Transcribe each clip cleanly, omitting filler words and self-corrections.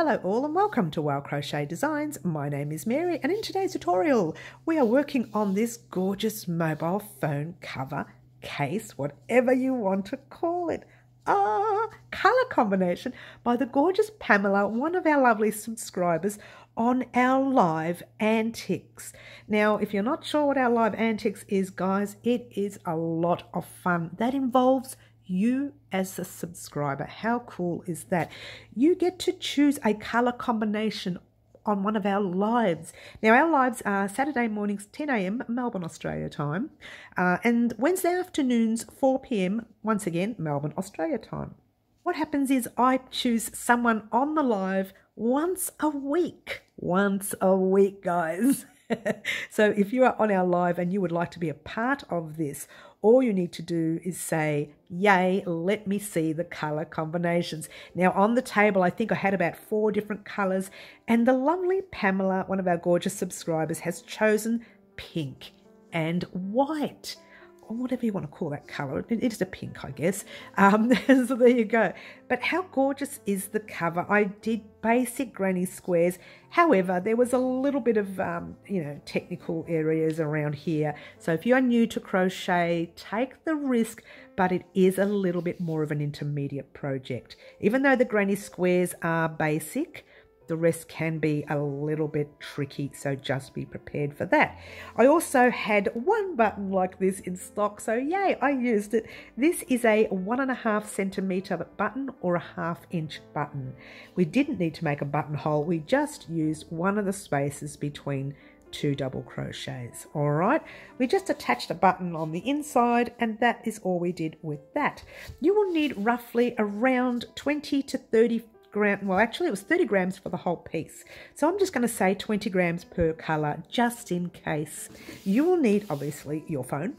Hello all and welcome to Crochet Designs. My name is Mary and in today's tutorial we are working on this gorgeous mobile phone cover, case, whatever you want to call it. Colour combination by the gorgeous Pamela, one of our lovely subscribers on our live antics. Now, if you're not sure what our live antics is, guys, it is a lot of fun that involves you as a subscriber. How cool is that? You get to choose a color combination on one of our lives. Now, our lives are Saturday mornings 10 a.m. Melbourne, Australia time, and Wednesday afternoons 4 p.m. once again Melbourne, Australia time. What happens is I choose someone on the live once a week, guys. So if you are on our live and you would like to be a part of this, all you need to do is say, yay, let me see the colour combinations. Now on the table, I think I had about 4 different colours, and the lovely Pamela, one of our gorgeous subscribers, has chosen pink and white, or whatever you want to call that colour. It is a pink, I guess. So there you go. But how gorgeous is the cover? I did basic granny squares. However, there was a little bit of, technical areas around here. So if you are new to crochet, take the risk, but it is a little bit more of an intermediate project. Even though the granny squares are basic, the rest can be a little bit tricky, so just be prepared for that. I also had one button like this in stock, so yay, I used it. This is a 1.5 centimeter button or a 1/2 inch button. We didn't need to make a buttonhole, we just used one of the spaces between 2 double crochets. All right, we just attached a button on the inside, and that is all we did with that. You will need roughly around 20 to 30 grams. Well, actually it was 30 grams for the whole piece, so I'm just going to say 20 grams per colour just in case. You will need, obviously, your phone.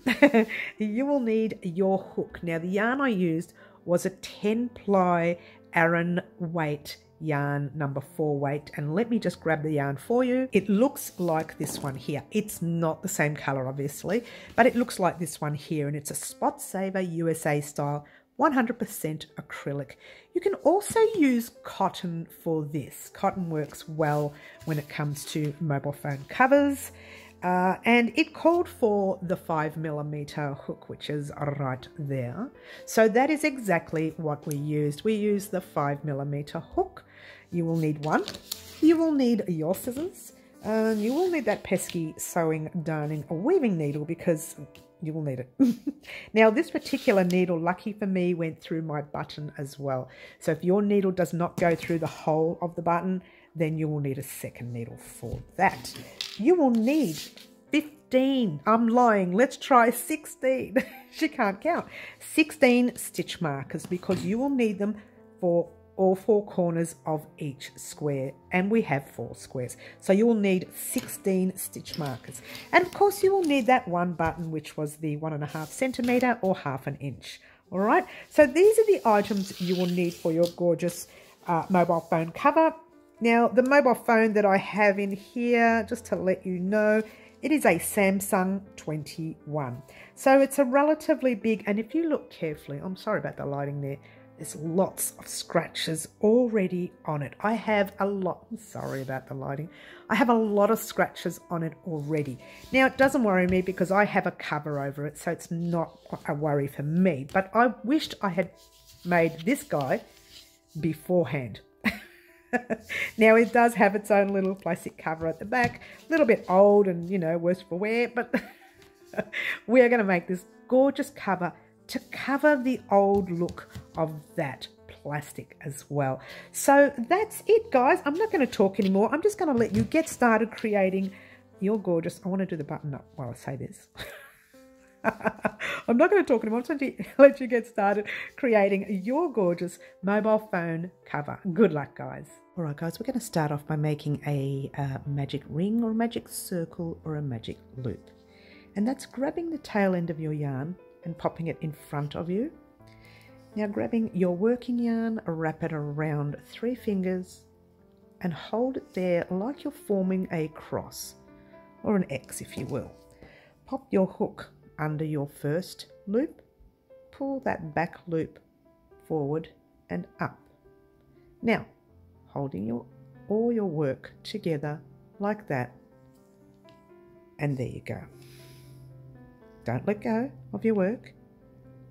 You will need your hook. Now the yarn I used was a 10 ply Aran weight yarn, number 4 weight, and let me just grab the yarn for you. It looks like this one here. It's not the same colour, obviously, but it looks like this one here, and it's a Spot Saver USA style 100% acrylic. You can also use cotton for this. Cotton works well when it comes to mobile phone covers, and it called for the 5mm hook, which is right there. So that is exactly what we used. We used the 5mm hook. You will need one. You will need your scissors. You will need that pesky sewing, darning, or weaving needle, because you will need it. Now this particular needle, lucky for me, went through my button as well. So if your needle does not go through the whole of the button, then you will need a second needle for that. You will need 15, I'm lying, let's try 16. She can't count. 16 stitch markers, because you will need them for all 4 corners of each square, and we have 4 squares, so you will need 16 stitch markers. And of course you will need that one button, which was the 1.5 centimeter or 1/2 inch. All right, so these are the items you will need for your gorgeous mobile phone cover. Now the mobile phone that I have in here, just to let you know, it is a Samsung 21, so it's a relatively big, and if you look carefully, I'm sorry about the lighting there, there's lots of scratches already on it. I have a lot, I'm sorry about the lighting, I have a lot of scratches on it already. Now it doesn't worry me because I have a cover over it, so it's not a worry for me, but I wished I had made this guy beforehand. Now it does have its own little plastic cover at the back, a little bit old and, you know, worse for wear, but we are going to make this gorgeous cover to cover the old look of that plastic as well. So that's it, guys. I'm not going to talk anymore. I'm just going to let you get started creating your gorgeous, I want to do the button up while I say this. I'm not going to talk anymore. I'm just going to let you get started creating your gorgeous mobile phone cover. Good luck, guys. All right, guys, we're going to start off by making a magic ring or a magic circle or a magic loop. And that's grabbing the tail end of your yarn and popping it in front of you. Now grabbing your working yarn, wrap it around 3 fingers and hold it there like you're forming a cross or an X, if you will. Pop your hook under your first loop, pull that back loop forward and up. Now, holding your all your work together like that. And there you go. Don't let go of your work.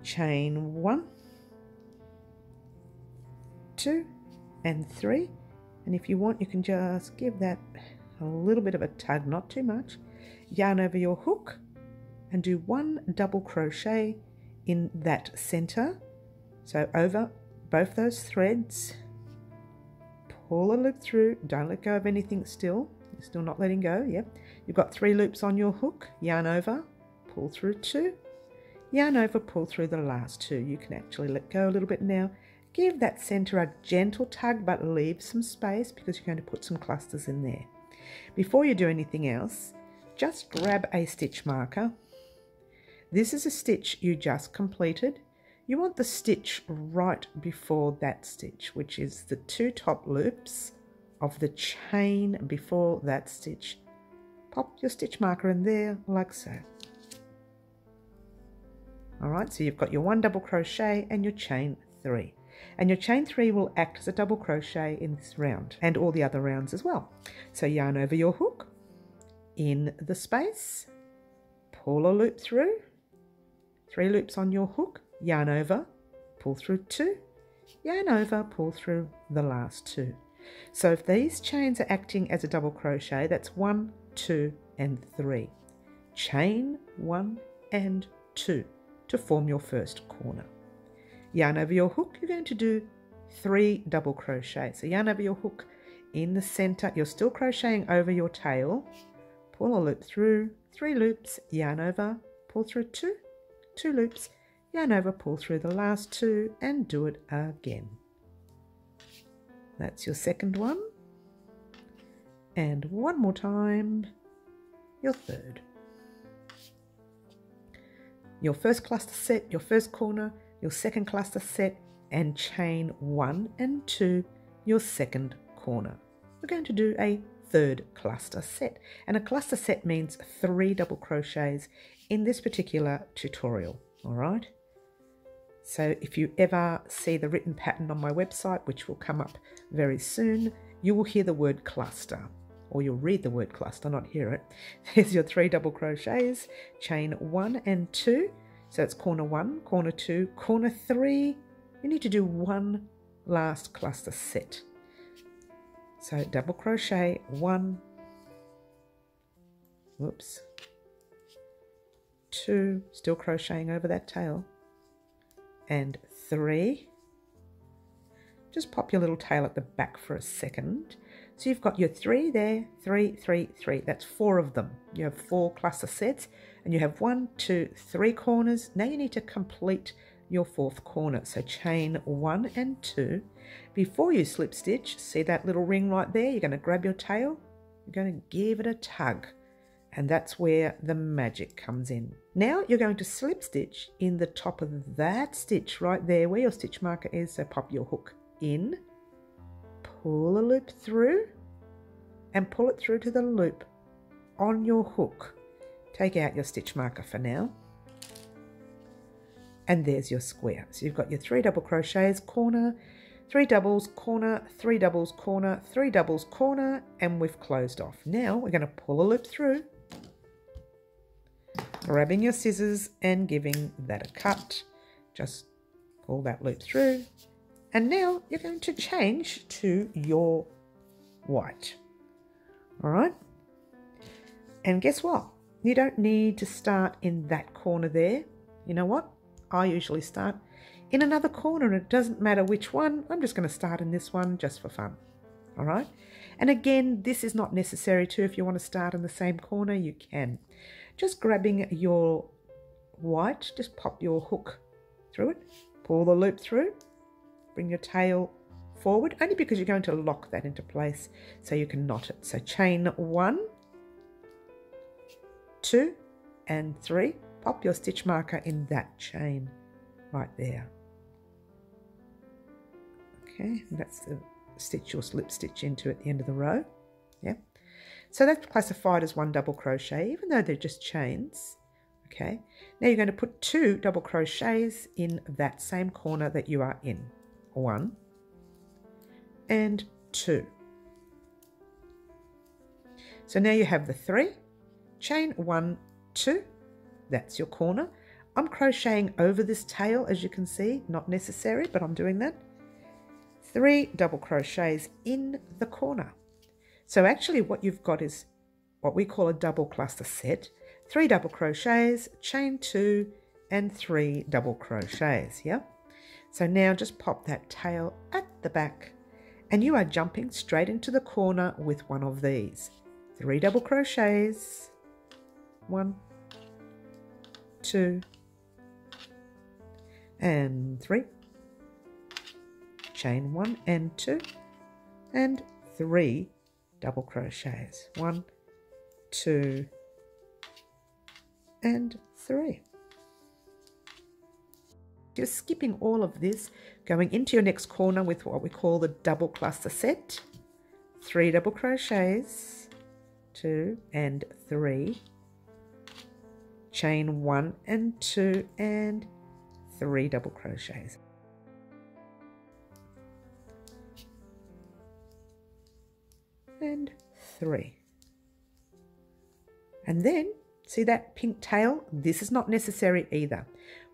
Chain 1, 2 and 3, and if you want you can just give that a little bit of a tug, not too much. Yarn over your hook and do 1 double crochet in that center, so over both those threads. Pull a loop through, don't let go of anything still. You're still not letting go. Yep, you've got 3 loops on your hook. Yarn over, pull through 2, yarn over, pull through the last 2. You can actually let go a little bit now. Give that center a gentle tug, but leave some space because you're going to put some clusters in there. Before you do anything else, just grab a stitch marker. This is a stitch you just completed. You want the stitch right before that stitch, which is the 2 top loops of the chain before that stitch. Pop your stitch marker in there like so. Alright, so you've got your 1 double crochet and your chain 3. And your chain 3 will act as a double crochet in this round and all the other rounds as well. So yarn over your hook, in the space, pull a loop through, 3 loops on your hook, yarn over, pull through 2, yarn over, pull through the last 2. So if these chains are acting as a double crochet, that's 1, 2 and 3. Chain 1 and 2 to form your first corner. Yarn over your hook, you're going to do 3 double crochets. So yarn over your hook in the center, you're still crocheting over your tail, pull a loop through, 3 loops, yarn over, pull through 2, 2 loops, yarn over, pull through the last 2 and do it again. That's your second one. And one more time, your third. Your first cluster set, your first corner, your second cluster set, and chain 1 and 2, your second corner. We're going to do a third cluster set, and a cluster set means 3 double crochets in this particular tutorial. All right, so if you ever see the written pattern on my website, which will come up very soon, you will hear the word cluster, or you'll read the word cluster, not hear it. There's your 3 double crochets, chain 1 and 2. So it's corner 1, corner 2, corner 3. You need to do 1 last cluster set. So double crochet 1, whoops, 2, still crocheting over that tail, and 3. Just pop your little tail at the back for a second. So you've got your 3 there, 3, 3, 3. That's 4 of them. You have 4 cluster sets and you have 1, 2, 3 corners. Now you need to complete your 4th corner. So chain 1 and 2. Before you slip stitch, see that little ring right there? You're going to grab your tail, you're going to give it a tug, and that's where the magic comes in. Now you're going to slip stitch in the top of that stitch right there where your stitch marker is. So pop your hook in, pull a loop through and pull it through to the loop on your hook. Take out your stitch marker for now. And there's your square. So you've got your 3 double crochets, corner, 3 doubles, corner, 3 doubles, corner, 3 doubles, corner, and we've closed off. Now we're going to pull a loop through, grabbing your scissors and giving that a cut. Just pull that loop through. And now you're going to change to your white. All right. And guess what? You don't need to start in that corner there. You know what? I usually start in another corner, and it doesn't matter which one. I'm just going to start in this one just for fun. All right. And again, this is not necessary too. If you want to start in the same corner, you can. Just grabbing your white, just pop your hook through it, pull the loop through. Bring your tail forward, only because you're going to lock that into place so you can knot it. So chain 1, 2 and 3. Pop your stitch marker in that chain right there. Okay, and that's the stitch you'll slip stitch into at the end of the row. Yeah, so that's classified as 1 double crochet, even though they're just chains. Okay, now you're going to put 2 double crochets in that same corner that you are in. 1 and 2. So now you have the 3, chain 1, 2, that's your corner. I'm crocheting over this tail, as you can see, not necessary, but I'm doing that. 3 double crochets in the corner. So actually what you've got is what we call a double cluster set. 3 double crochets, chain 2, and 3 double crochets, yeah? So now just pop that tail at the back, and you are jumping straight into the corner with one of these. 3 double crochets, 1, 2, and 3, chain 1 and 2, and 3 double crochets, 1, 2, and 3. You're skipping all of this, going into your next corner with what we call the double cluster set. 3 double crochets, 2 and 3, chain 1 and 2, and 3 double crochets. And 3. And then, see that pink tail? This is not necessary either.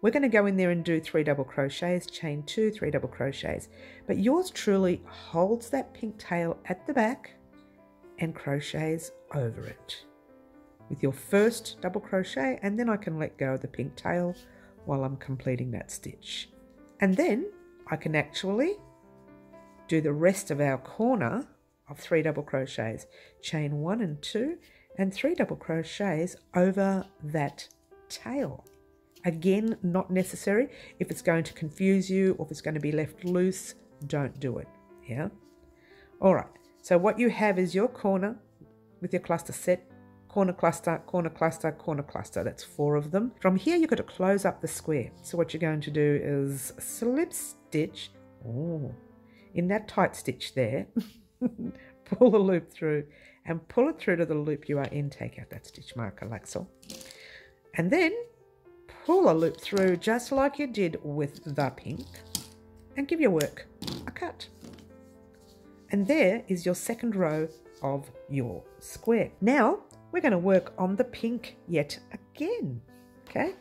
We're going to go in there and do 3 double crochets, chain 2, 3 double crochets. But yours truly holds that pink tail at the back and crochets over it with your first double crochet, and then I can let go of the pink tail while I'm completing that stitch. And then I can actually do the rest of our corner of 3 double crochets, chain 1 and 2, and 3 double crochets over that tail. Again, not necessary. If it's going to confuse you or if it's going to be left loose, don't do it. Yeah. All right. So what you have is your corner with your cluster set, corner cluster, corner cluster, corner cluster. That's 4 of them. From here, you've got to close up the square. So what you're going to do is slip stitch in that tight stitch there, pull the loop through and pull it through to the loop you are in. Take out that stitch marker like so. And then pull a loop through just like you did with the pink and give your work a cut. And there is your second row of your square. Now we're going to work on the pink yet again. Okay.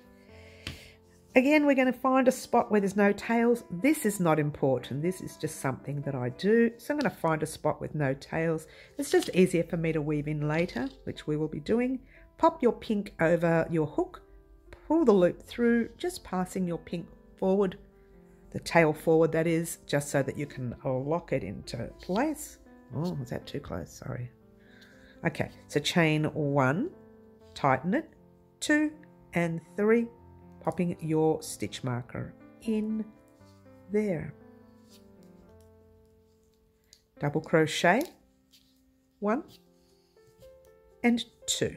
Again, we're going to find a spot where there's no tails. This is not important. This is just something that I do. So I'm going to find a spot with no tails. It's just easier for me to weave in later, which we will be doing. Pop your pink over your hook. Pull the loop through, just passing your pink forward, the tail forward that is, just so that you can lock it into place. Oh, was that too close? Sorry. Okay, so chain 1, tighten it, 2 and 3, popping your stitch marker in there. Double crochet, 1 and 2.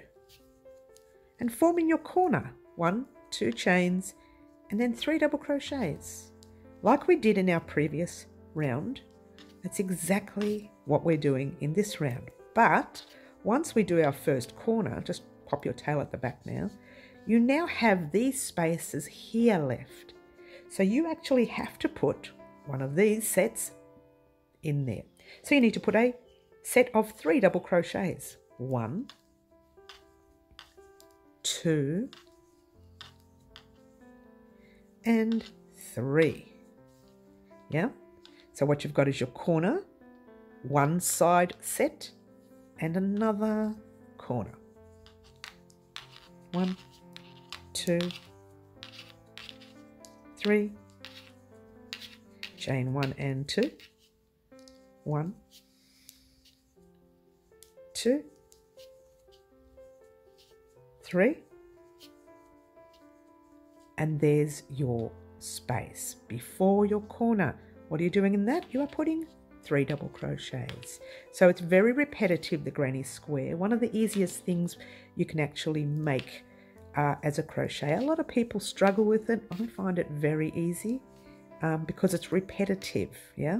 And forming your corner, 1, 2 chains, and then 3 double crochets. Like we did in our previous round, that's exactly what we're doing in this round. But once we do our first corner, just pop your tail at the back now, you now have these spaces here left. So you actually have to put one of these sets in there. So you need to put a set of 3 double crochets. 1, 2, and 3. Yeah, so what you've got is your corner, one side set, and another corner. 1, 2, 3, chain 1 and 2, 1, 2, 3, and there's your space before your corner. What are you doing in that? You are putting 3 double crochets. So it's very repetitive, the granny square. One of the easiest things you can actually make as a crochet. A lot of people struggle with it. I find it very easy because it's repetitive. Yeah,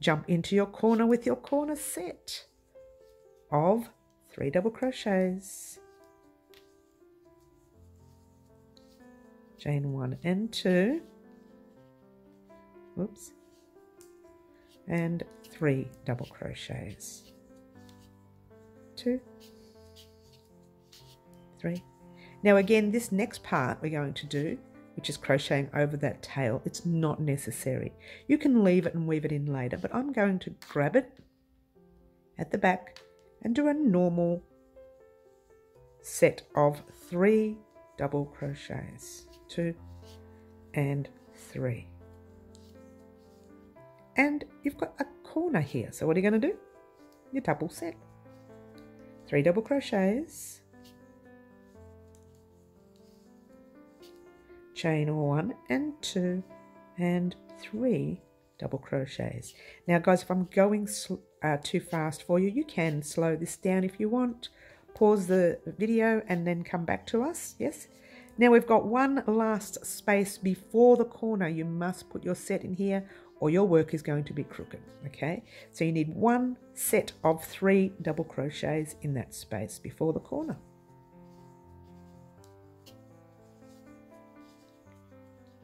jump into your corner with your corner set of 3 double crochets, chain 1 and 2, whoops, and 3 double crochets, 2 3. Now again, this next part we're going to do, which is crocheting over that tail, it's not necessary. You can leave it and weave it in later, but I'm going to grab it at the back and do a normal set of 3 double crochets. 2 and 3. And you've got a corner here. So what are you going to do? You double set. 3 double crochets. Chain 1 and 2 and 3 double crochets. Now guys, if I'm going too fast for you, you can slow this down if you want. Pause the video and then come back to us. Yes. Now we've got one last space before the corner. You must put your set in here or your work is going to be crooked. Okay. So you need one set of 3 double crochets in that space before the corner.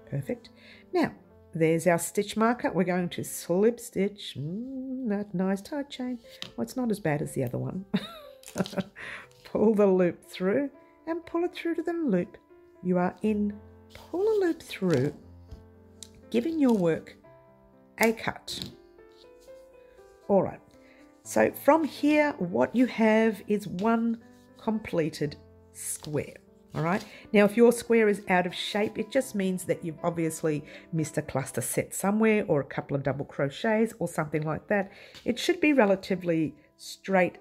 Perfect. Now, there's our stitch marker. We're going to slip stitch that nice tight chain. Well, it's not as bad as the other one. Pull the loop through and pull it through to the loop you are in. Pull a loop through, giving your work a cut. All right. So from here, what you have is one completed square. All right. Now, if your square is out of shape, it just means that you've obviously missed a cluster set somewhere or a couple of double crochets or something like that. It should be relatively straight,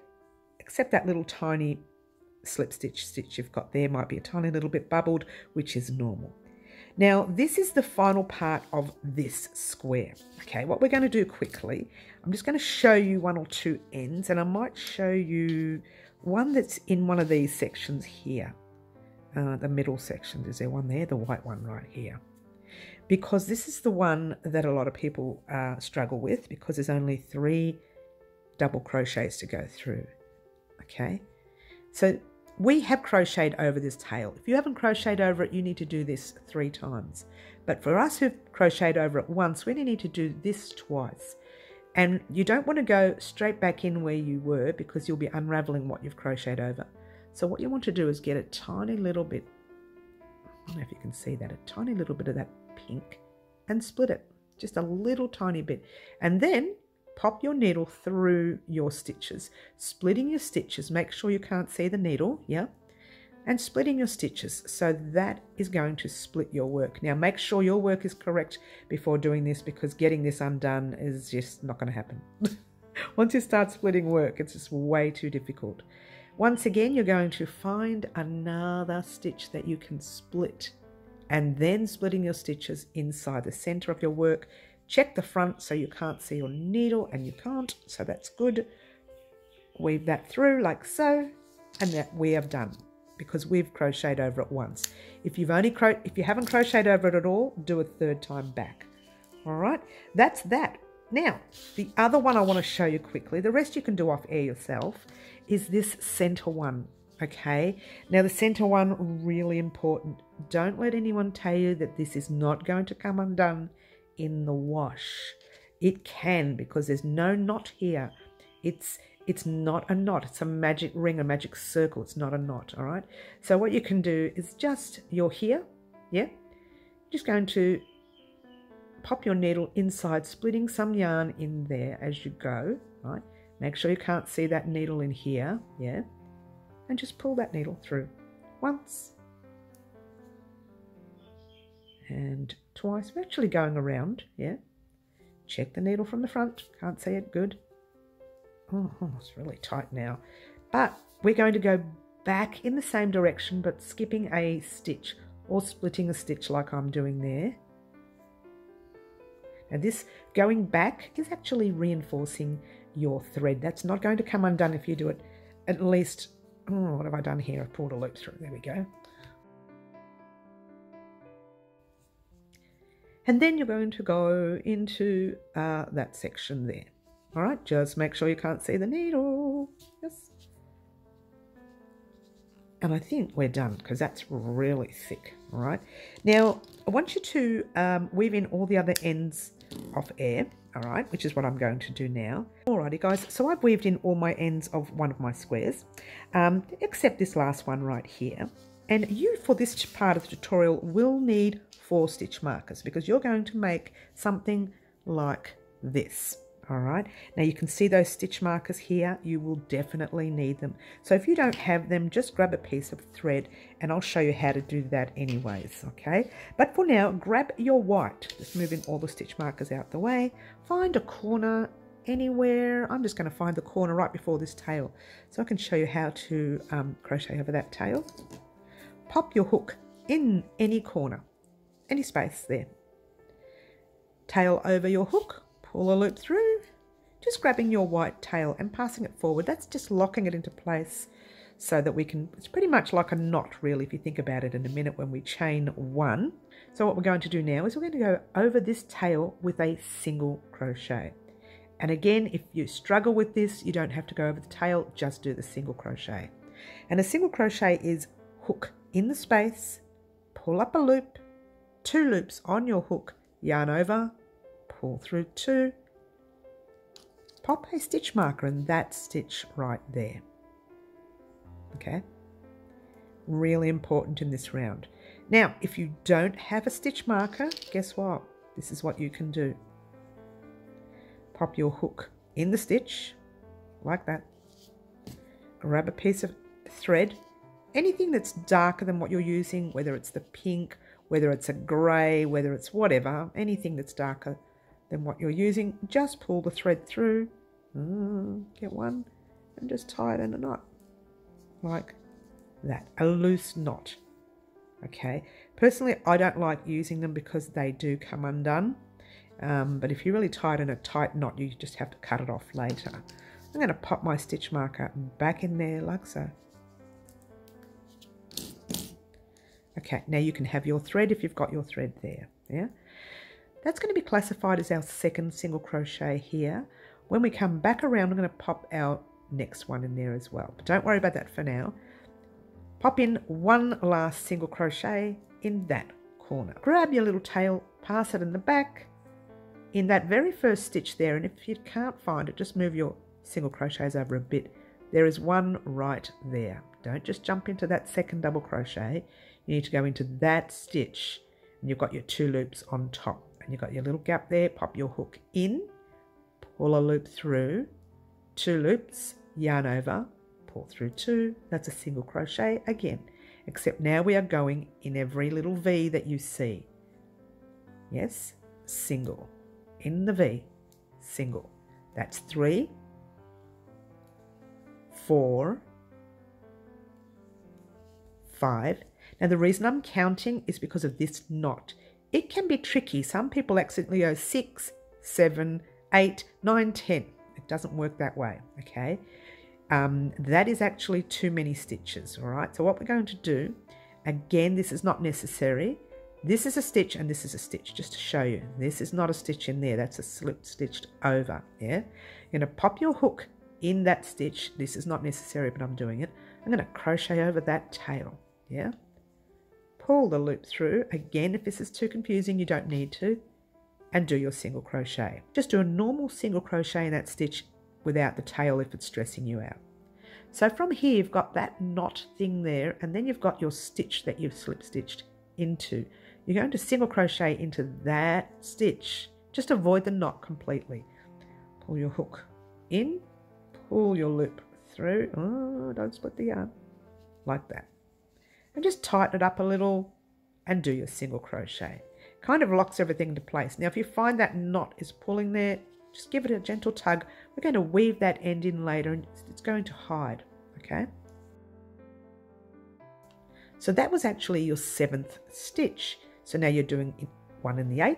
except that little tiny slip stitch you've got there might be a tiny little bit bubbled, which is normal. Now, this is the final part of this square. Okay, what we're going to do quickly, I'm just going to show you 1 or 2 ends, and I might show you one that's in one of these sections here. The middle section, is there one there? The white one right here. Because this is the one that a lot of people struggle with, because there's only 3 double crochets to go through. Okay, so we have crocheted over this tail. If you haven't crocheted over it, you need to do this 3 times. But for us who've crocheted over it once, we only need to do this twice. And you don't want to go straight back in where you were, because you'll be unraveling what you've crocheted over. So what you want to do is get a tiny little bit, I don't know if you can see that, a tiny little bit of that pink, and split it, just a little tiny bit. And then pop your needle through your stitches, splitting your stitches. Make sure you can't see the needle, yeah? And splitting your stitches. So that is going to split your work. Now make sure your work is correct before doing this, because getting this undone is just not going to happen. Once you start splitting work, it's just way too difficult. Once again, you're going to find another stitch that you can split, and then splitting your stitches inside the center of your work. Check the front so you can't see your needle, and you can't, so that's good. Weave that through like so, and that we have done, because we've crocheted over it once. If you haven't crocheted over it at all, do a 3rd time back. All right, that's that. Now, the other one I want to show you quickly, the rest you can do off air yourself, is this center one, okay? Now, the center one, really important. Don't let anyone tell you that this is not going to come undone in the wash. It can, because there's no knot here. It's not a knot. It's a magic ring, a magic circle. It's not a knot, all right? So what you can do is just, you're here, yeah? Just going to pop your needle inside, splitting some yarn in there as you go, right? Make sure you can't see that needle in here, yeah? And just pull that needle through once and twice. We're actually going around, yeah? Check the needle from the front. Can't see it, good. Oh, it's really tight now. But we're going to go back in the same direction, but skipping a stitch or splitting a stitch like I'm doing there. Now this going back is actually reinforcing your thread. That's not going to come undone if you do it at least, what have I done here? I've pulled a loop through, there we go. And then you're going to go into that section there. All right, just make sure you can't see the needle. Yes. And I think we're done, because that's really thick. All right. Now, I want you to weave in all the other ends of air. all right, which is what I'm going to do now. Alrighty guys, so I've weaved in all my ends of one of my squares, except this last one right here. And you, for this part of the tutorial, will need 4 stitch markers because you're going to make something like this. All right, now you can see those stitch markers here. You will definitely need them. So if you don't have them, just grab a piece of thread and I'll show you how to do that anyways, okay? But for now, grab your white. Just moving all the stitch markers out the way. Find a corner anywhere. I'm just going to find the corner right before this tail so I can show you how to crochet over that tail. Pop your hook in any corner, any space there. Tail over your hook. Pull a loop through, just grabbing your white tail and passing it forward. That's just locking it into place so that we can, it's pretty much like a knot really if you think about it in a minute when we chain 1. So what we're going to do now is we're going to go over this tail with a single crochet. And again, if you struggle with this, you don't have to go over the tail, just do the single crochet. And a single crochet is hook in the space, pull up a loop, 2 loops on your hook, yarn over, pull through 2, pop a stitch marker in that stitch right there. Okay, really important in this round. Now, if you don't have a stitch marker, guess what? This is what you can do. Pop your hook in the stitch, like that. Grab a piece of thread, anything that's darker than what you're using, whether it's the pink, whether it's a grey, whether it's whatever, anything that's darker than what you're using, just pull the thread through, get one, and just tie it in a knot, like that, a loose knot, okay? Personally, I don't like using them because they do come undone, but if you really tie it in a tight knot, you just have to cut it off later. I'm going to pop my stitch marker back in there like so. Okay, now you can have your thread if you've got your thread there, yeah? That's going to be classified as our second single crochet here. When we come back around, I'm going to pop our next one in there as well. But don't worry about that for now. Pop in one last single crochet in that corner. Grab your little tail, pass it in the back, in that very first stitch there. And if you can't find it, just move your single crochets over a bit. There is one right there. Don't just jump into that second double crochet. You need to go into that stitch and you've got your 2 loops on top. And you've got your little gap there, pop your hook in, pull a loop through, 2 loops, yarn over, pull through 2, that's a single crochet again, except now we are going in every little V that you see. Yes, single, in the V, single. That's 3, 4, 5. Now the reason I'm counting is because of this knot. It can be tricky. Some people accidentally go 6, 7, 8, 9, 10. It doesn't work that way, okay? That is actually too many stitches, all right? So what we're going to do, again, this is not necessary. This is a stitch and this is a stitch, just to show you. This is not a stitch in there. That's a slip stitched over, yeah? You're going to pop your hook in that stitch. This is not necessary, but I'm doing it. I'm going to crochet over that tail, yeah? Pull the loop through. Again, if this is too confusing, you don't need to. And do your single crochet. Just do a normal single crochet in that stitch without the tail if it's stressing you out. So from here, you've got that knot thing there, and then you've got your stitch that you've slip stitched into. You're going to single crochet into that stitch. Just avoid the knot completely. Pull your hook in, pull your loop through. Oh, don't split the yarn. Like that. And just tighten it up a little and do your single crochet. Kind of locks everything into place. Now if you find that knot is pulling there, just give it a gentle tug. We're going to weave that end in later and it's going to hide, okay? So that was actually your 7th stitch. So now you're doing 1 in the 8th,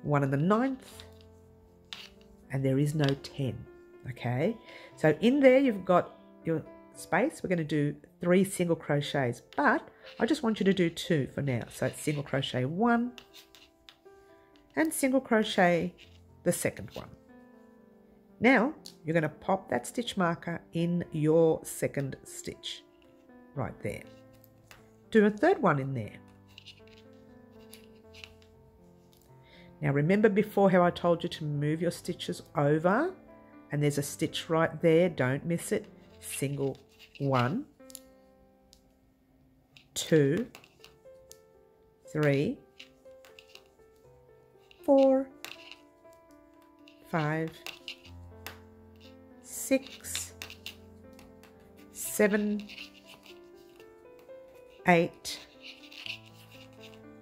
1 in the 9th, and there is no 10, okay? So in there you've got your space. We're going to do 3 single crochets, but I just want you to do 2 for now. So it's single crochet 1 and single crochet the second one. Now you're going to pop that stitch marker in your 2nd stitch right there. Do a 3rd one in there. Now remember before how I told you to move your stitches over, and there's a stitch right there, don't miss it. Single 1, 2, 3, 4, 5, 6, 7, 8,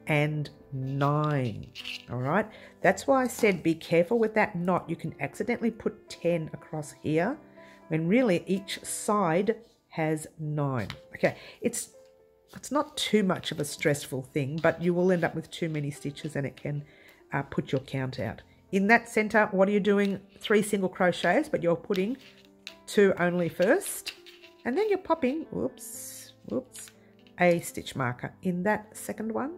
and 9. All right, that's why I said be careful with that knot. You can accidentally put 10 across here when really each side has 9. Okay, it's not too much of a stressful thing, but you will end up with too many stitches and it can put your count out. In that center, what are you doing? 3 single crochets, but you're putting 2 only first, and then you're popping, whoops, a stitch marker in that second one.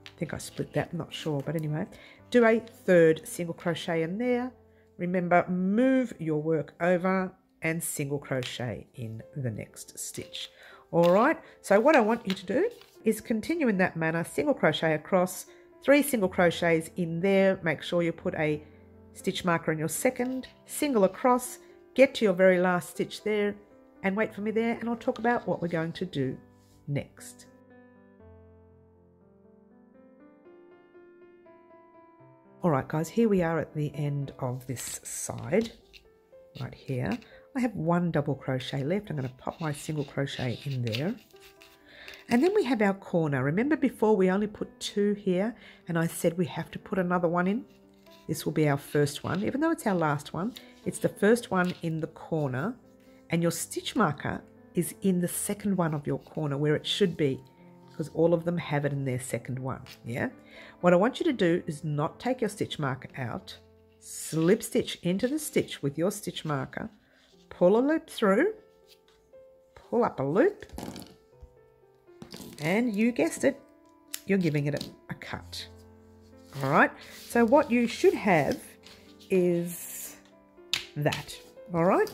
I think I split that, I'm not sure, but anyway, do a 3rd single crochet in there. Remember, move your work over and single crochet in the next stitch. All right, so what I want you to do is continue in that manner, single crochet across, 3 single crochets in there, make sure you put a stitch marker in your second, single across, get to your very last stitch there, and wait for me there, and I'll talk about what we're going to do next. All right, guys, here we are at the end of this side, right here. I have 1 double crochet left. I'm going to pop my single crochet in there. And then we have our corner. Remember before we only put 2 here, and I said we have to put another one in? This will be our first one. Even though it's our last one, it's the first one in the corner, and your stitch marker is in the second one of your corner where it should be, because all of them have it in their second one, yeah? What I want you to do is not take your stitch marker out, slip stitch into the stitch with your stitch marker, pull a loop through, pull up a loop, and you guessed it, you're giving it a cut. All right, so what you should have is that. All right,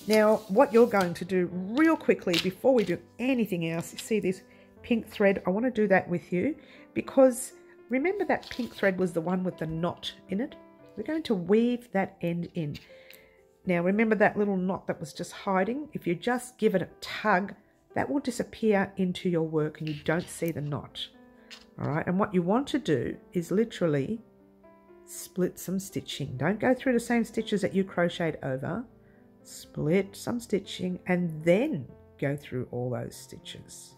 now what you're going to do real quickly before we do anything else, you see this pink thread? I want to do that with you because remember that pink thread was the one with the knot in it? We're going to weave that end in. Now remember that little knot that was just hiding? If you just give it a tug, that will disappear into your work and you don't see the knot. All right, and what you want to do is literally split some stitching. Don't go through the same stitches that you crocheted over. Split some stitching and then go through all those stitches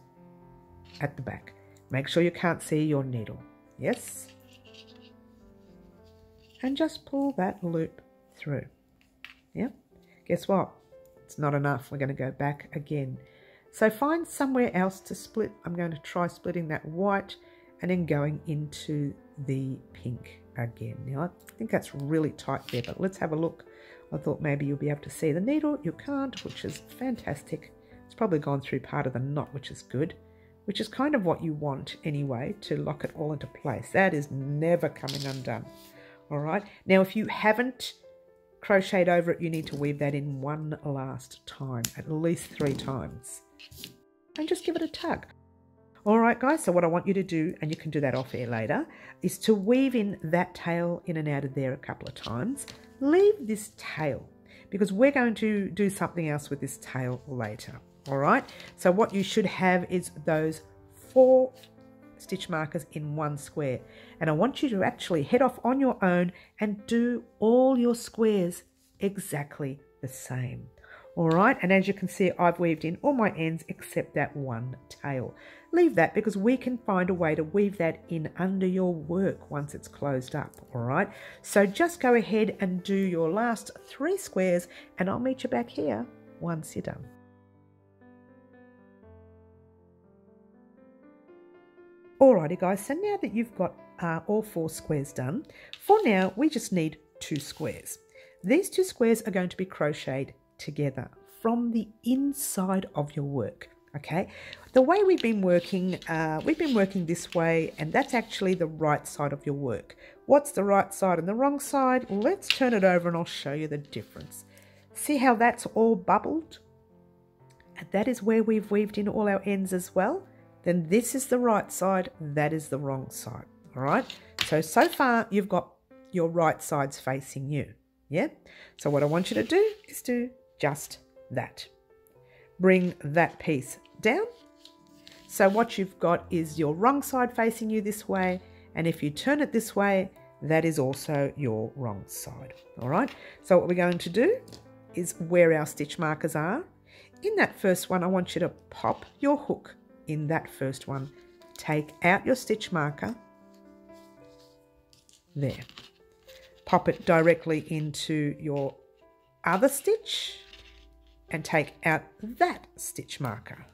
at the back. Make sure you can't see your needle. Yes? And just pull that loop through. Yeah? Guess what? It's not enough. We're going to go back again. So find somewhere else to split. I'm going to try splitting that white and then going into the pink again. Now, I think that's really tight there, but let's have a look. I thought maybe you'll be able to see the needle. You can't, which is fantastic. It's probably gone through part of the knot, which is good, which is kind of what you want anyway, to lock it all into place. That is never coming undone. All right. Now, if you haven't crocheted over it, you need to weave that in one last time, at least 3 times. And just give it a tug. All right, guys, so what I want you to do, and you can do that off air later, is to weave in that tail in and out of there a couple of times. Leave this tail because we're going to do something else with this tail later. All right, so what you should have is those 4 stitch markers in one square, and I want you to actually head off on your own and do all your squares exactly the same. All right, and as you can see, I've weaved in all my ends except that one tail. Leave that because we can find a way to weave that in under your work once it's closed up. All right, so just go ahead and do your last 3 squares and I'll meet you back here once you're done. Alrighty guys, so now that you've got all 4 squares done, for now we just need 2 squares. These 2 squares are going to be crocheted together from the inside of your work. Okay, the way we've been working this way, and that's actually the right side of your work. What's the right side and the wrong side? Let's turn it over and I'll show you the difference. See how that's all bubbled? And that is where we've weaved in all our ends as well. then this is the right side, that is the wrong side. All right, so far you've got your right sides facing you. Yeah, so what I want you to do is do just that. Bring that piece down. So what you've got is your wrong side facing you this way, and if you turn it this way, that is also your wrong side. All right, so what we're going to do is where our stitch markers are. In that first one, I want you to pop your hook in that first one. Take out your stitch marker. There. Pop it directly into your other stitch and take out that stitch marker.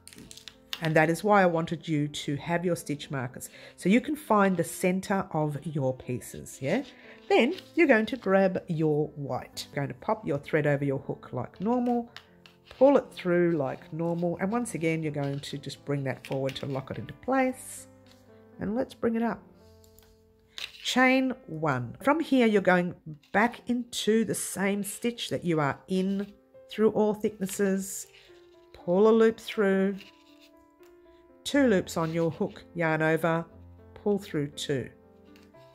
And that is why I wanted you to have your stitch markers, so you can find the center of your pieces, yeah? Then you're going to grab your white. You're going to pop your thread over your hook like normal, pull it through like normal, and once again you're going to just bring that forward to lock it into place. And let's bring it up. Chain 1. From here you're going back into the same stitch that you are in through all thicknesses. Pull a loop through, 2 loops on your hook, yarn over, pull through 2.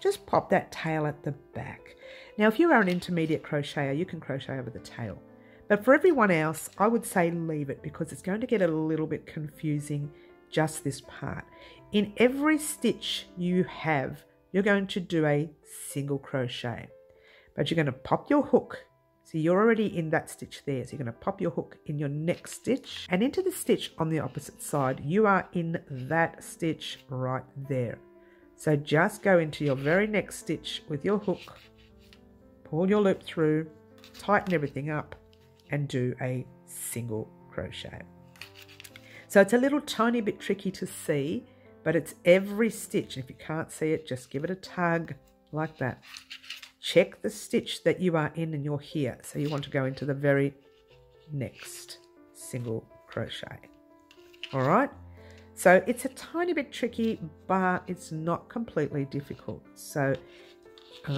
Just pop that tail at the back. Now if you are an intermediate crocheter, you can crochet over the tail. But for everyone else, I would say leave it, because it's going to get a little bit confusing, just this part. In every stitch you have, you're going to do a single crochet. But you're going to pop your hook. So you're already in that stitch there. So you're going to pop your hook in your next stitch, and into the stitch on the opposite side, you are in that stitch right there. So just go into your very next stitch with your hook, pull your loop through, tighten everything up, and do a single crochet. So it's a little tiny bit tricky to see, but it's every stitch. If you can't see it, just give it a tug like that. Check the stitch that you are in and you're here. So you want to go into the very next single crochet. All right. So it's a tiny bit tricky, but it's not completely difficult. So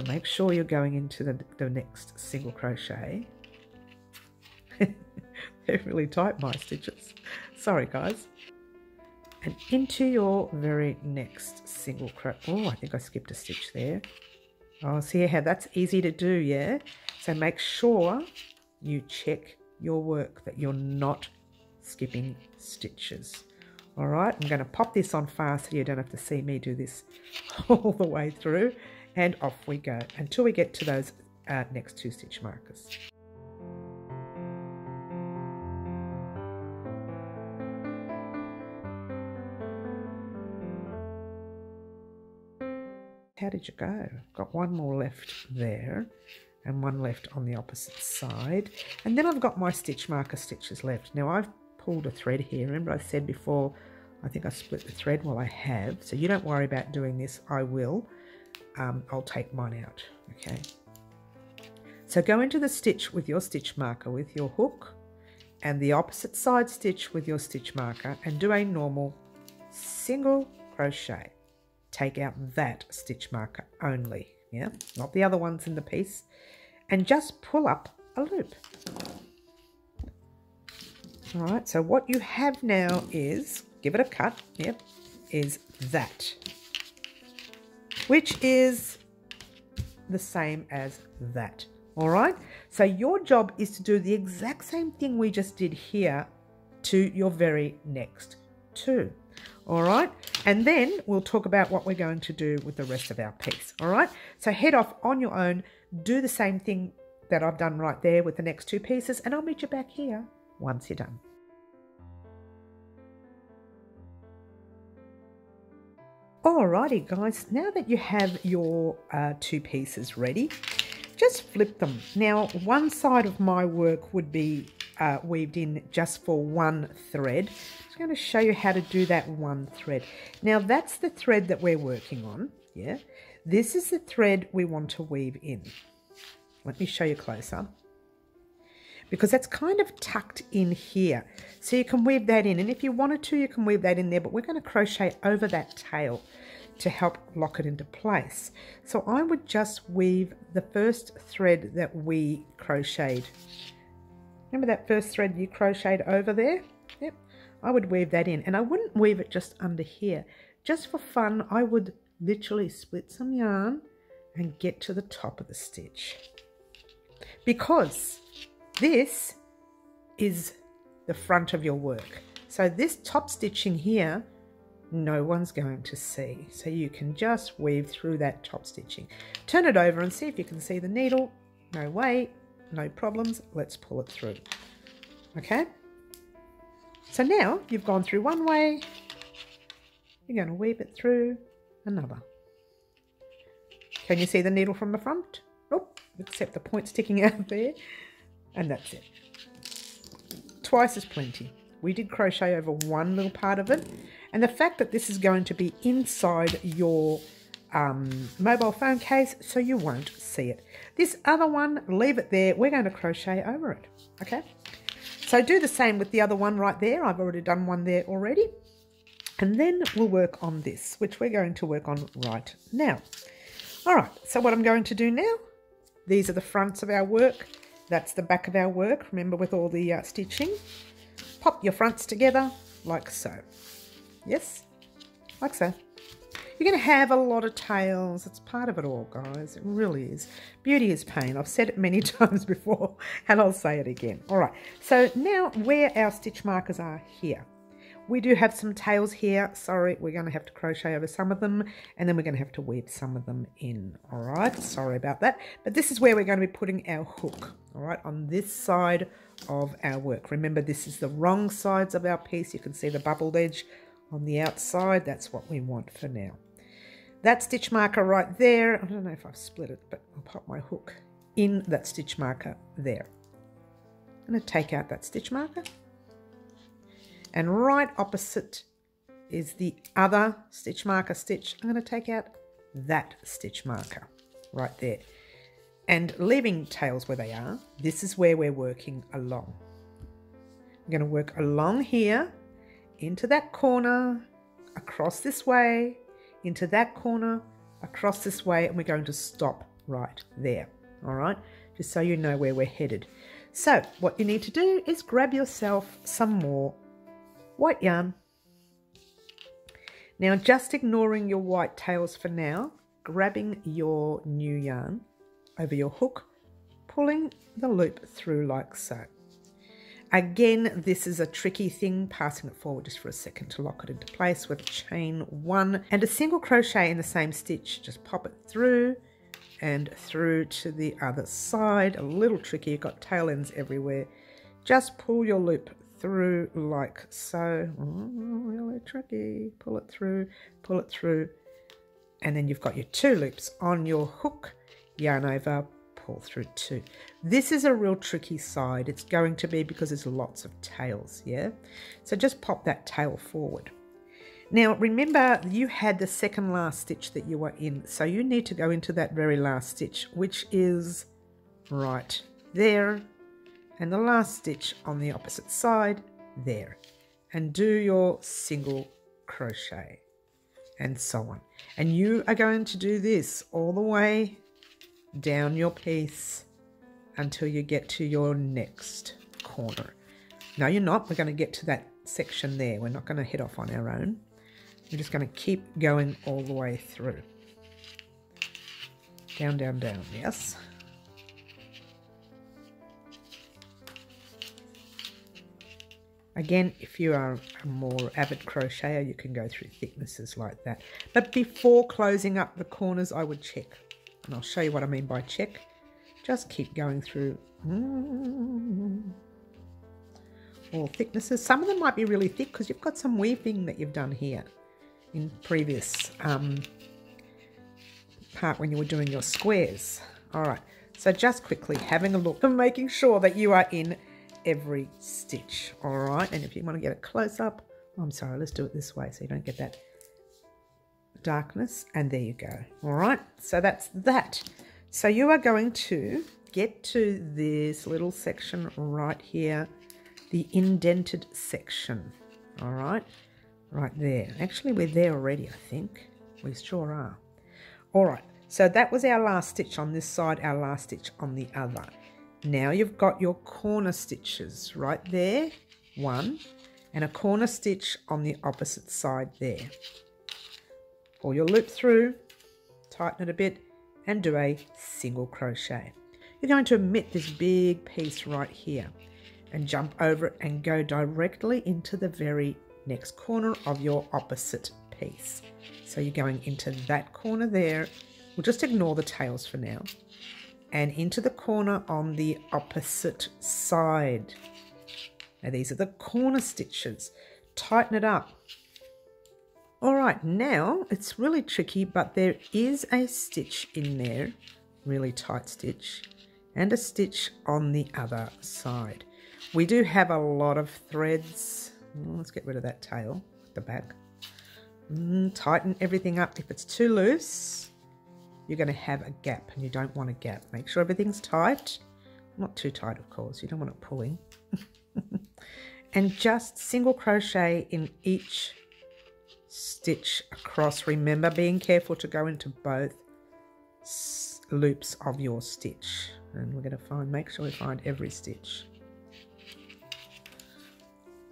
make sure you're going into the next single crochet. They're really tight, my stitches. Sorry, guys. And into your very next single crochet. Oh, I think I skipped a stitch there. Oh, see how that's easy to do, yeah? So make sure you check your work, that you're not skipping stitches. All right, I'm going to pop this on fast so you don't have to see me do this all the way through. And off we go until we get to those next 2 stitch markers. How did you go? Got one more left there and one left on the opposite side. And then I've got my stitch marker stitches left. Now I've pulled a thread here. Remember I said before, I think I split the thread. Well, I have. So you don't worry about doing this. I will. I'll take mine out. Okay. So go into the stitch with your stitch marker with your hook and the opposite side stitch with your stitch marker and do a normal single crochet. Take out that stitch marker only, yeah, not the other ones in the piece, and just pull up a loop. All right, so what you have now is, give it a cut, yep, is that, which is the same as that. All right, so your job is to do the exact same thing we just did here to your very next 2. All right, and then we'll talk about what we're going to do with the rest of our piece. All right, so head off on your own, do the same thing that I've done right there with the next 2 pieces, and I'll meet you back here once you're done. Alrighty guys, now that you have your 2 pieces ready, just flip them. Now one side of my work would be weaved in just for 1 thread. I'm going to show you how to do that 1 thread. Now that's the thread that we're working on, yeah? This is the thread we want to weave in. Let me show you closer. Because that's kind of tucked in here. So you can weave that in, and if you wanted to, you can weave that in there, but we're going to crochet over that tail to help lock it into place. So I would just weave the first thread that we crocheted. Remember that first thread you crocheted over there? Yep. I would weave that in, and I wouldn't weave it just under here. Just for fun, I would literally split some yarn and get to the top of the stitch, because this is the front of your work. So this top stitching here, no one's going to see. So you can just weave through that top stitching. Turn it over and see if you can see the needle. No way, no problems. Let's pull it through. Okay. So now you've gone through one way, you're going to weave it through another. Can you see the needle from the front? Oh, except the point sticking out there. And that's it. Twice is plenty. We did crochet over one little part of it. And the fact that this is going to be inside your mobile phone case, so you won't see it. This other one, leave it there. We're going to crochet over it. Okay. So do the same with the other one right there. I've already done one there already. And then we'll work on this, which we're going to work on right now. All right, so what I'm going to do now, these are the fronts of our work. That's the back of our work, remember, with all the stitching. Pop your fronts together like so. Yes, like so. You're going to have a lot of tails. It's part of it all, guys. It really is. Beauty is pain. I've said it many times before, and I'll say it again. All right, so now where our stitch markers are here. We do have some tails here. Sorry, we're going to have to crochet over some of them, and then we're going to have to weave some of them in. All right, sorry about that. But this is where we're going to be putting our hook, all right, on this side of our work. Remember, this is the wrong sides of our piece. You can see the bubbled edge on the outside. That's what we want for now. That stitch marker right there, I don't know if I've split it, but I'll pop my hook in that stitch marker there. I'm going to take out that stitch marker. And right opposite is the other stitch marker stitch. I'm going to take out that stitch marker right there. And leaving tails where they are, this is where we're working along. I'm going to work along here, into that corner, across this way, into that corner, across this way, and we're going to stop right there. All right, just so you know where we're headed. So what you need to do is grab yourself some more white yarn. Now, just ignoring your white tails for now, grabbing your new yarn over your hook, pulling the loop through like so. Again, this is a tricky thing, passing it forward just for a second to lock it into place with chain 1 and a single crochet in the same stitch. Just pop it through and through to the other side. A little tricky, you've got tail ends everywhere. Just pull your loop through like so. Oh, really tricky. Pull it through, and then you've got your 2 loops on your hook, yarn over, pull through 2. This is a real tricky side. It's going to be because there's lots of tails, yeah? So just pop that tail forward. Now remember, you had the second last stitch that you were in, so you need to go into that very last stitch, which is right there, and the last stitch on the opposite side there, and do your single crochet and so on. And you are going to do this all the way down your piece until you get to your next corner. No, you're not. We're going to get to that section there. We're not going to head off on our own. We're just going to keep going all the way through. Down, down, down, yes. Again, if you are a more avid crocheter, you can go through thicknesses like that. But before closing up the corners, I would check. And I'll show you what I mean by check. Just keep going through all thicknesses. Some of them might be really thick because you've got some weaving that you've done here in previous part when you were doing your squares. All right, so just quickly having a look and making sure that you are in every stitch. All right, and if you want to get it close up, I'm sorry, let's do it this way so you don't get that darkness, and there you go. All right, so that's that. So you are going to get to this little section right here, the indented section. All right, right there. Actually, we're there already, I think. We sure are. All right, so that was our last stitch on this side, our last stitch on the other. Now you've got your corner stitches right there, 1, and a corner stitch on the opposite side there. Pull your loop through, tighten it a bit, and do a single crochet. You're going to omit this big piece right here and jump over it and go directly into the very next corner of your opposite piece. So you're going into that corner there. We'll just ignore the tails for now. And into the corner on the opposite side. Now these are the corner stitches. Tighten it up. All right, now it's really tricky, but there is a stitch in there, really tight stitch, and a stitch on the other side. We do have a lot of threads. Let's get rid of that tail at the back. Tighten everything up. If it's too loose, you're going to have a gap, and you don't want a gap. Make sure everything's tight. Not too tight, of course. You don't want it pulling. And just single crochet in each stitch across. Remember, being careful to go into both loops of your stitch. And we're going to make sure we find every stitch.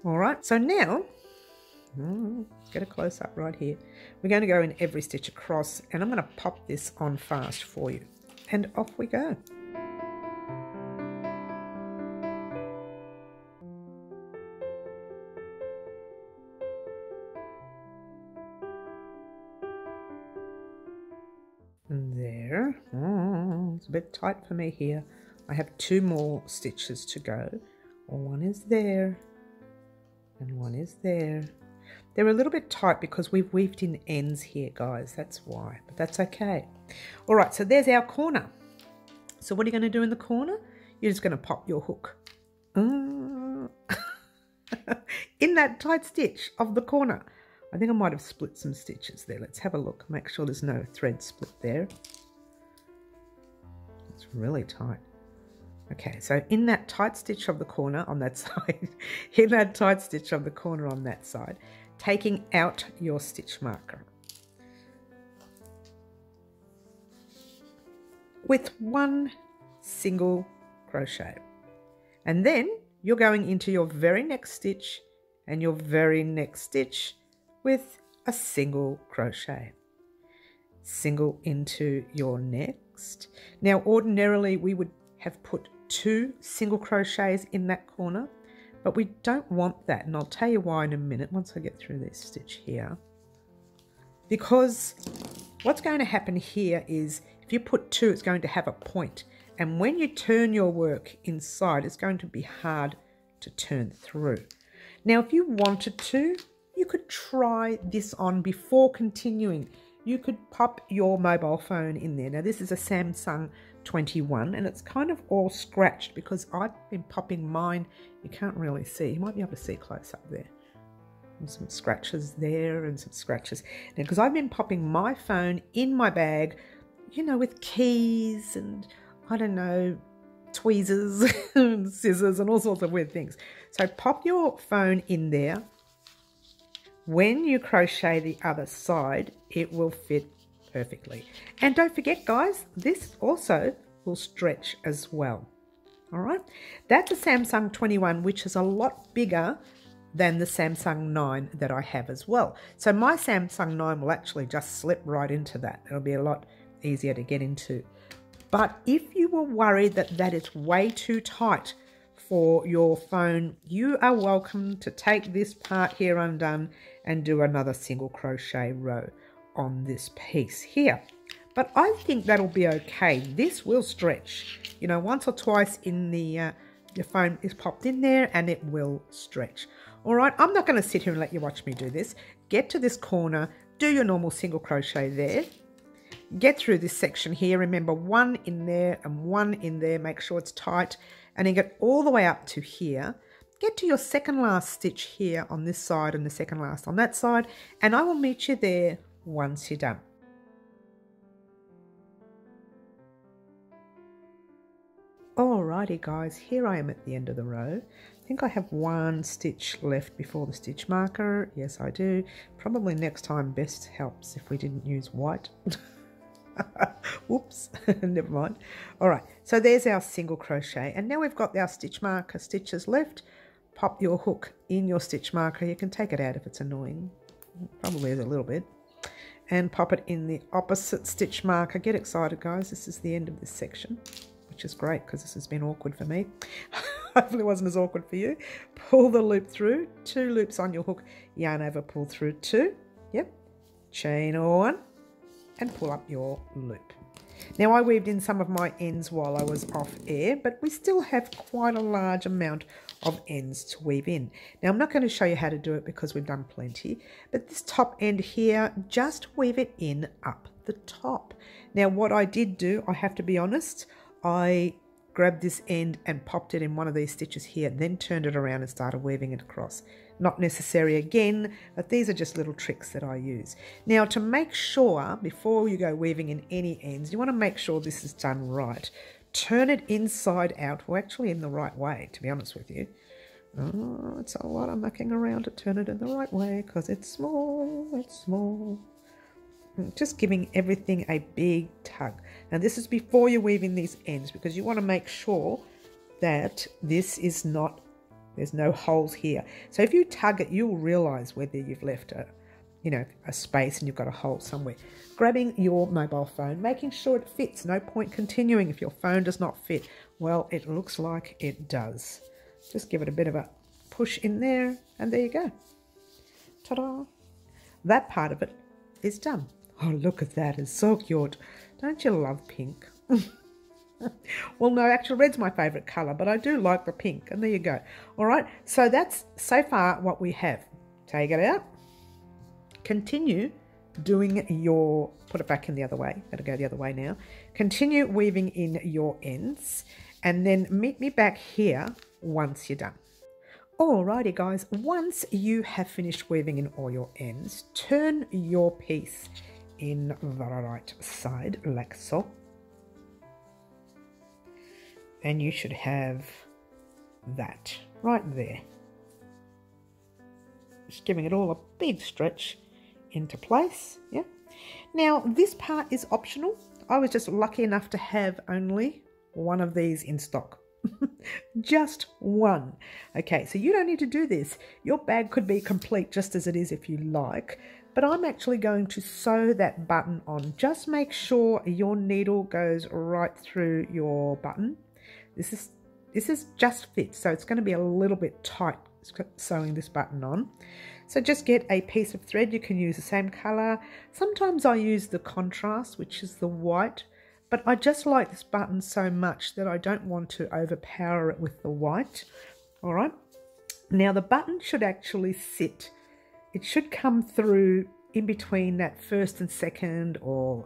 All right, so now, let's get a close up right here. We're going to go in every stitch across, and I'm going to pop this on fast for you. And off we go. There. It's a bit tight for me here. I have 2 more stitches to go. One is there and one is there. They're a little bit tight because we've weaved in ends here, guys. That's why, but that's okay. All right, so there's our corner. So what are you going to do in the corner? You're just going to pop your hook in that tight stitch of the corner. I think I might have split some stitches there. Let's have a look. Make sure there's no thread split there. It's really tight. Okay, so in that tight stitch of the corner on that side, in that tight stitch of the corner on that side, taking out your stitch marker with 1 single crochet. And then you're going into your very next stitch and your very next stitch with a single crochet. Single into your next. Now ordinarily we would have put 2 single crochets in that corner, but we don't want that, and I'll tell you why in a minute once I get through this stitch here. Because what's going to happen here is if you put 2, it's going to have a point, and when you turn your work inside, it's going to be hard to turn through. Now if you wanted to, you could try this on before continuing. You could pop your mobile phone in there. Now this is a Samsung 21 and it's kind of all scratched because I've been popping mine. You can't really see. You might be able to see close up there. And some scratches there and some scratches. Now because I've been popping my phone in my bag, you know, with keys and I don't know, tweezers and scissors and all sorts of weird things. So pop your phone in there. When you crochet the other side, it will fit perfectly. And don't forget, guys, this also will stretch as well. All right, that's a Samsung 21, which is a lot bigger than the Samsung 9 that I have as well. So my Samsung 9 will actually just slip right into that. It'll be a lot easier to get into. But if you were worried that that is way too tight for your phone, you are welcome to take this part here undone and do another single crochet row on this piece here. But I think that'll be okay. This will stretch, you know, once or twice in the your phone is popped in there and it will stretch. All right, I'm not going to sit here and let you watch me do this. Get to this corner, do your normal single crochet there. Get through this section here. Remember, 1 in there and 1 in there. Make sure it's tight. And then get all the way up to here. Get to your second last stitch here on this side and the second last on that side. And I will meet you there once you're done. Alrighty guys, here I am at the end of the row. I think I have 1 stitch left before the stitch marker. Yes, I do. Probably next time best helps if we didn't use white. Whoops, never mind. All right, so there's our single crochet, and now we've got our stitch marker stitches left. pop your hook in your stitch marker. You can take it out if it's annoying. Probably is a little bit. And pop it in the opposite stitch marker. Get excited, guys. This is the end of this section, which is great because this has been awkward for me. Hopefully it wasn't as awkward for you. Pull the loop through, 2 loops on your hook, yarn over, pull through 2. Yep. Chain 1 and pull up your loop. Now I weaved in some of my ends while I was off air, but we still have quite a large amount of ends to weave in. Now I'm not going to show you how to do it because we've done plenty, but this top end here, just weave it in up the top. Now what I did do, I have to be honest, I grabbed this end and popped it in one of these stitches here, then turned it around and started weaving it across. Not necessary again, but these are just little tricks that I use. Now to make sure, before you go weaving in any ends, you want to make sure this is done right. Turn it inside out, or actually in the right way, to be honest with you. Oh, it's a lot of mucking around to turn it in the right way because it's small, it's small. Just giving everything a big tug. Now this is before you're weaving these ends because you want to make sure that this is not, there's no holes here. So if you tug it, you'll realize whether you've left a space and you've got a hole somewhere. Grabbing your mobile phone, making sure it fits. No point continuing if your phone does not fit. Well, it looks like it does. Just give it a bit of a push in there and there you go. Ta-da! That part of it is done. Oh, look at that. It's so cute. Don't you love pink? Well, no, actually red's my favourite colour, but I do like the pink. And there you go. All right. So that's so far what we have. Take it out. Continue doing your, put it back in the other way. Gotta go the other way now. Continue weaving in your ends and then meet me back here once you're done. Alrighty guys, once you have finished weaving in all your ends, turn your piece in the right side like so. And you should have that right there. Just giving it all a big stretch into place. Yeah. Now this part is optional. I was just lucky enough to have only one of these in stock. Just one. Okay, so you don't need to do this. Your bag could be complete just as it is if you like, but I'm actually going to sew that button on. Just make sure your needle goes right through your button. This is just fit, so it's going to be a little bit tight sewing this button on. So just get a piece of thread. You can use the same color. Sometimes I use the contrast, which is the white, but I just like this button so much that I don't want to overpower it with the white. All right. Now the button should actually sit. It should come through in between that first and second, or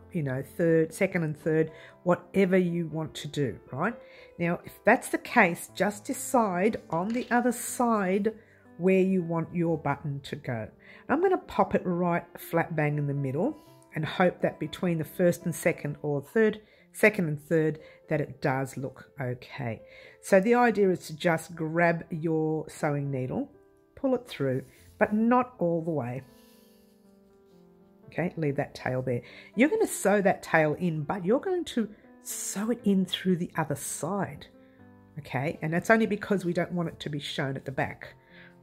second and third, whatever you want to do, right? Now, if that's the case, just decide on the other side where you want your button to go. I'm going to pop it right flat bang in the middle and hope that between the first and second, or second and third, that it does look okay. So the idea is to just grab your sewing needle, pull it through, but not all the way. Okay, leave that tail there. You're going to sew that tail in, but you're going to sew it in through the other side. Okay, and that's only because we don't want it to be shown at the back.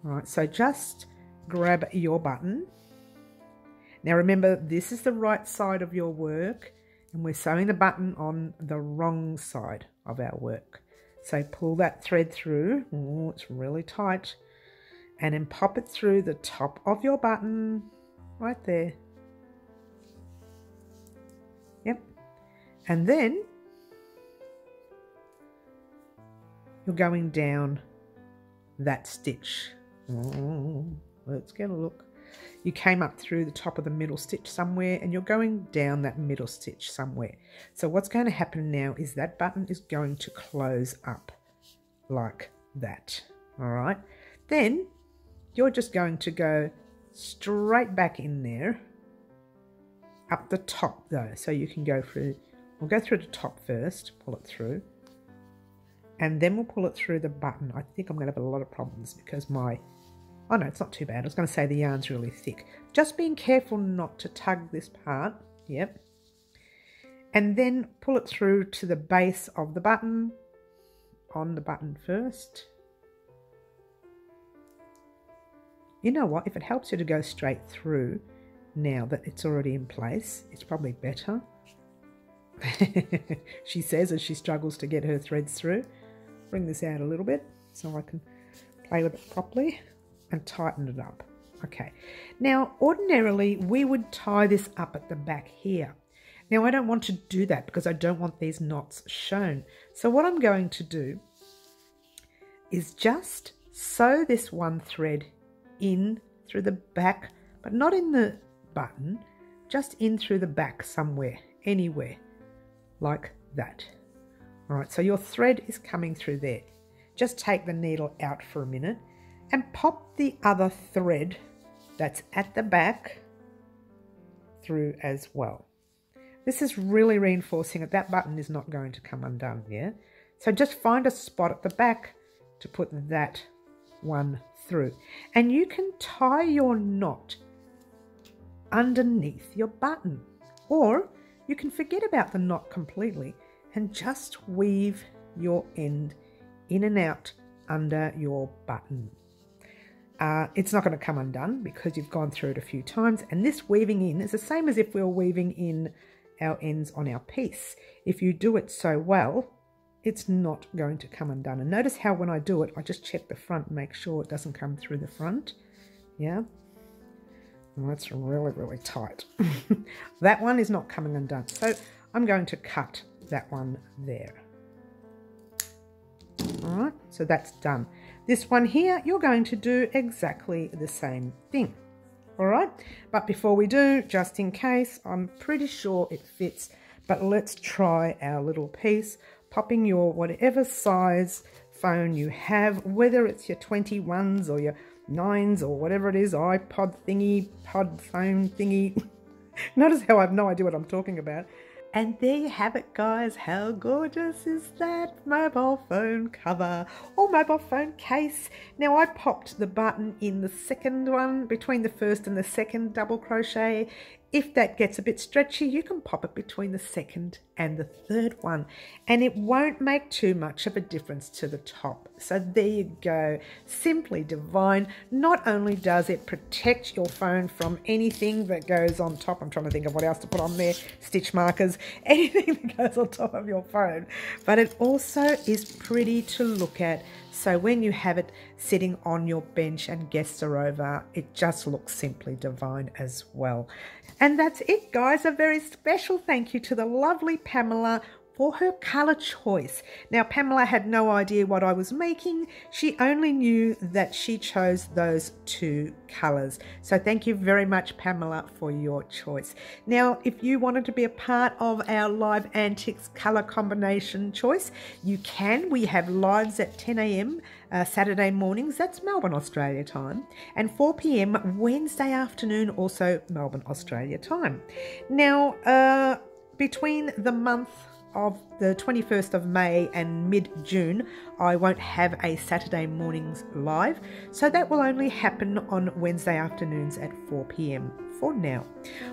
All right, so just grab your button. Now remember, this is the right side of your work, and we're sewing the button on the wrong side of our work. So pull that thread through. Oh, it's really tight. And then pop it through the top of your button, right there. Yep. And then you're going down that stitch. Oh, let's get a look. You came up through the top of the middle stitch somewhere, and you're going down that middle stitch somewhere. So what's going to happen now is that button is going to close up like that. All right. Then you're just going to go straight back in there, up the top though. So you can go through, we'll go through the top first, pull it through, and then we'll pull it through the button. I think I'm going to have a lot of problems because oh no, it's not too bad. I was going to say the yarn's really thick. Just being careful not to tug this part. Yep. And then pull it through to the base of the button, on the button first. you know what, if it helps you to go straight through now that it's already in place, it's probably better. She says as she struggles to get her threads through. Bring this out a little bit so I can play with it properly and tighten it up. Okay, now ordinarily we would tie this up at the back here. Now I don't want to do that because I don't want these knots shown. So what I'm going to do is just sew this one thread in through the back, but not in the button, just in through the back somewhere, anywhere, like that. All right, so your thread is coming through there. Just take the needle out for a minute and pop the other thread that's at the back through as well. This is really reinforcing it. That button is not going to come undone, yeah? So just find a spot at the back to put that one through. And you can tie your knot underneath your button, or you can forget about the knot completely and just weave your end in and out under your button. It's not going to come undone because you've gone through it a few times, and this weaving in is the same as if we were weaving in our ends on our piece. If you do it so well, it's not going to come undone. And notice how when I do it, I just check the front and make sure it doesn't come through the front. Yeah, well, that's really, really tight. That one is not coming undone, so I'm going to cut that one there. All right, so that's done. This one here, you're going to do exactly the same thing. All right, but before we do, just in case, I'm pretty sure it fits, but let's try our little piece, popping your whatever size phone you have, whether it's your 21s or your 9s or whatever it is, iPod thingy, pod phone thingy. Notice how I have no idea what I'm talking about. And there you have it, guys. How gorgeous is that mobile phone cover or mobile phone case? Now I popped the button in the second one, between the first and the second double crochet. If that gets a bit stretchy, you can pop it between the second and the third one, and it won't make too much of a difference to the top. So there you go. Simply divine. Not only does it protect your phone from anything that goes on top, I'm trying to think of what else to put on there, stitch markers, anything that goes on top of your phone, but it also is pretty to look at. So when you have it sitting on your bench and guests are over, it just looks simply divine as well. And that's it, guys. A very special thank you to the lovely Pamela for her colour choice. Now, Pamela had no idea what I was making. She only knew that she chose those two colours. So thank you very much, Pamela, for your choice. Now, if you wanted to be a part of our Live Antics colour combination choice, you can. We have lives at 10 a.m. Saturday mornings, that's Melbourne, Australia time, and 4 p.m. Wednesday afternoon, also Melbourne, Australia time. Now, between the month of the 21st of May and mid-June, I won't have a Saturday mornings live, so that will only happen on Wednesday afternoons at 4 p.m. for now.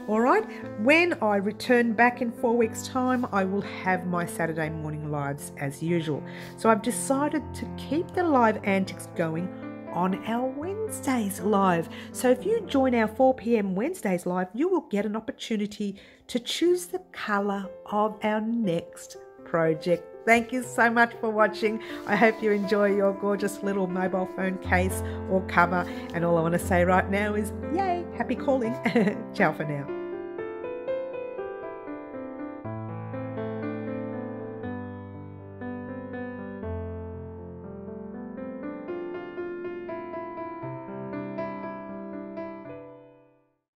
All right, when I return back in 4 weeks' time, I will have my Saturday morning lives as usual. So I've decided to keep the Live Antics going on our Wednesdays live. So if you join our 4 p.m. Wednesdays live, you will get an opportunity to choose the colour of our next project. Thank you so much for watching. I hope you enjoy your gorgeous little mobile phone case or cover. And all I want to say right now is, yay, happy calling. Ciao for now.